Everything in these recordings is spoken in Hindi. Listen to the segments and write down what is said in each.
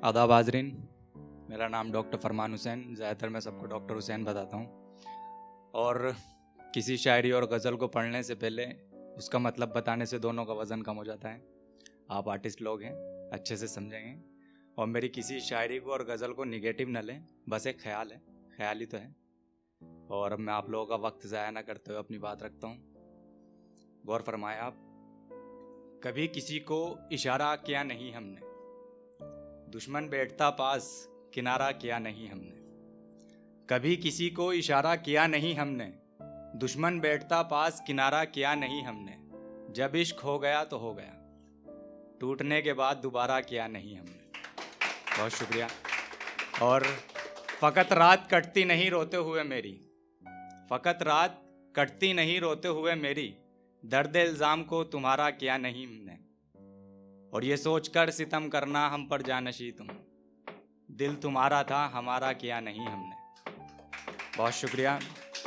आदाब हाज़रीन, मेरा नाम डॉक्टर फरमान हुसैन, ज़्यादातर मैं सबको डॉक्टर हुसैन बताता हूँ। और किसी शायरी और गज़ल को पढ़ने से पहले उसका मतलब बताने से दोनों का वज़न कम हो जाता है। आप आर्टिस्ट लोग हैं, अच्छे से समझेंगे। और मेरी किसी शायरी को और गज़ल को निगेटिव न लें, बस एक ख्याल है, ख्याल ही तो है। और अब मैं आप लोगों का वक्त ज़ाया ना करते हुए अपनी बात रखता हूँ। गौर फरमाएं आप, कभी किसी को इशारा किया नहीं हमने, दुश्मन बैठता पास किनारा किया नहीं हमने। कभी किसी को इशारा किया नहीं हमने, दुश्मन बैठता पास किनारा किया नहीं हमने। जब इश्क हो गया तो हो गया, टूटने के बाद दोबारा किया नहीं हमने। बहुत शुक्रिया। और फ़कत रात कटती नहीं रोते हुए मेरी, फ़कत रात कटती नहीं रोते हुए मेरी, दर्द इल्ज़ाम को तुम्हारा किया नहीं हमने। और ये सोचकर सितम करना हम पर जानशी तुम, दिल तुम्हारा था हमारा किया नहीं हमने। बहुत शुक्रिया।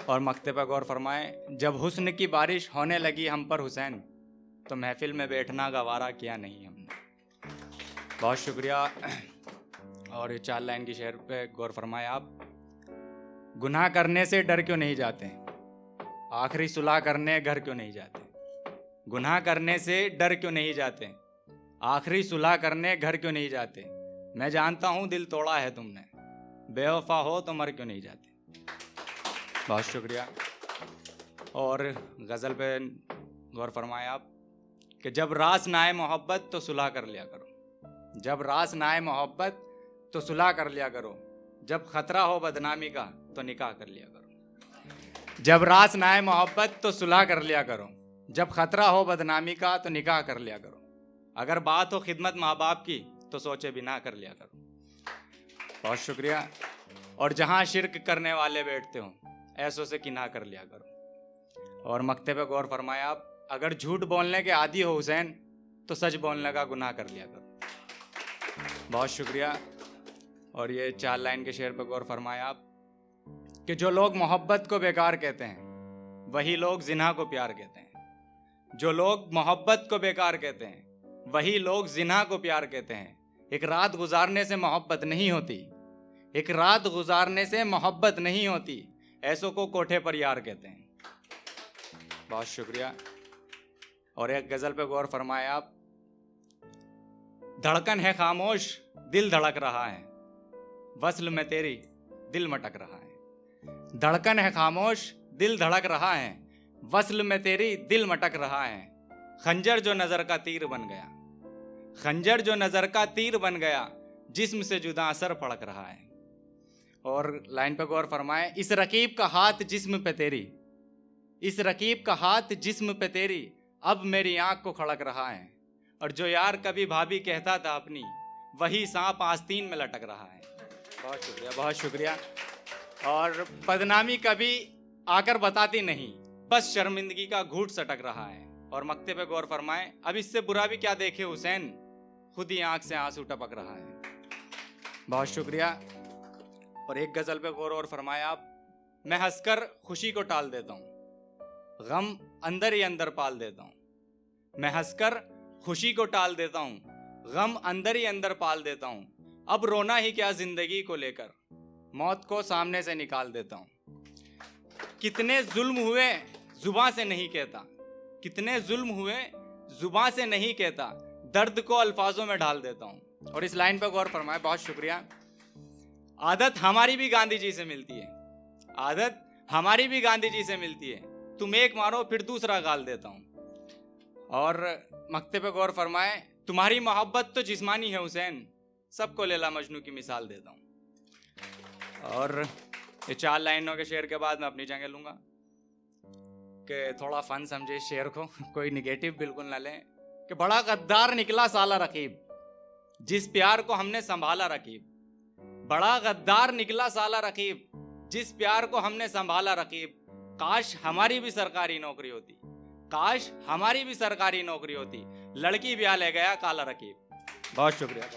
और मक्ते पर गौर फरमाएं, जब हुस्न की बारिश होने लगी हम पर हुसैन, तो महफिल में बैठना गवारा किया नहीं हमने। बहुत शुक्रिया। और ये 4 लाइन की शेर पे गौर फरमाएं आप, गुनाह करने से डर क्यों नहीं जाते, आखिरी सुलह करने घर क्यों नहीं जाते। गुनाह करने से डर क्यों नहीं जाते, आखिरी सुलह करने घर क्यों नहीं जाते। मैं जानता हूँ दिल तोड़ा है तुमने, बेवफा हो तो मर क्यों नहीं जाते। बहुत शुक्रिया। और गज़ल पे गौर फरमाएं आप कि जब रास ना आए मोहब्बत तो सुलह कर लिया करो, जब रास ना आए मोहब्बत तो सुलह कर लिया करो, जब खतरा हो बदनामी का तो निकाह कर लिया करो। जब रास ना आए मोहब्बत तो सुलह कर लिया करो, जब खतरा हो बदनामी का तो निकाह कर लिया करो। अगर बात हो खिदमत माँ बाप की तो सोचे बिना कर लिया करो। बहुत शुक्रिया। और जहाँ शिरक करने वाले बैठते हो, ऐसों से किना कर लिया करो। और मक्ते पे गौर फरमाए आप, अगर झूठ बोलने के आदी हो हुसैन, तो सच बोलने का गुनाह कर लिया करो। बहुत शुक्रिया। और ये 4 लाइन के शेर पे गौर फरमाए आप कि जो लोग मोहब्बत को बेकार कहते हैं, वही लोग जिना को प्यार कहते हैं। जो लोग मोहब्बत को बेकार कहते हैं, वही लोग जिना को प्यार कहते हैं। एक रात गुजारने से मोहब्बत नहीं होती, एक रात गुजारने से मोहब्बत नहीं होती, ऐसों को कोठे पर यार कहते हैं। बहुत शुक्रिया। और एक गजल पे गौर फरमाए आप, धड़कन है खामोश दिल धड़क रहा है, वस्ल में तेरी दिल मटक रहा है। धड़कन है खामोश दिल धड़क रहा है, वस्ल में तेरी दिल मटक रहा है। खंजर जो नजर का तीर बन गया, खंजर जो नजर का तीर बन गया, जिस्म से जुदा असर फड़क रहा है। और लाइन पे गौर फरमाए, इस रकीब का हाथ जिस्म पे तेरी, इस रकीब का हाथ जिस्म पे तेरी, अब मेरी आंख को खड़क रहा है। और जो यार कभी भाभी कहता था अपनी, वही सांप आस्तीन में लटक रहा है। बहुत शुक्रिया, बहुत शुक्रिया। और बदनामी कभी आकर बताती नहीं, बस शर्मिंदगी का घूंट सटक रहा है। और मक्ते पे गौर फरमाए, अब इससे बुरा भी क्या देखे हुसैन, खुद ही आंख से आंसू टपक रहा है। बहुत शुक्रिया। और एक गजल पे गौर और फरमाए आप, मैं हंसकर खुशी को टाल देता हूँ, गम अंदर ही अंदर पाल देता हूँ। मैं हंसकर खुशी को टाल देता हूँ, गम अंदर ही अंदर पाल देता हूँ। अब रोना ही क्या जिंदगी को लेकर, मौत को सामने से निकाल देता हूँ। कितने जुल्म हुए जुबां से नहीं कहता, कितने जुल्म हुए जुबां से नहीं कहता, दर्द को अल्फाजों में ढाल देता हूँ। और इस लाइन पर गौर फरमाए, बहुत शुक्रिया। आदत हमारी भी गांधी जी से मिलती है, आदत हमारी भी गांधी जी से मिलती है, तुम एक मारो फिर दूसरा गाल देता हूँ। और मक्ते पे गौर फरमाए, तुम्हारी मोहब्बत तो जिस्मानी है हुसैन, सबको लैला मजनू की मिसाल देता हूँ। और ये 4 लाइनों के शेर के बाद मैं अपनी जगह लूंगा कि थोड़ा फन समझे शेर को, कोई निगेटिव बिल्कुल ना लें। कि बड़ा गद्दार निकला साला रकीब, जिस प्यार को हमने संभाला रकीब। बड़ा गद्दार निकला साला रकीब, जिस प्यार को हमने संभाला रकीब। काश हमारी भी सरकारी नौकरी होती, काश हमारी भी सरकारी नौकरी होती, लड़की ब्याह ले गया काला रकीब। बहुत शुक्रिया।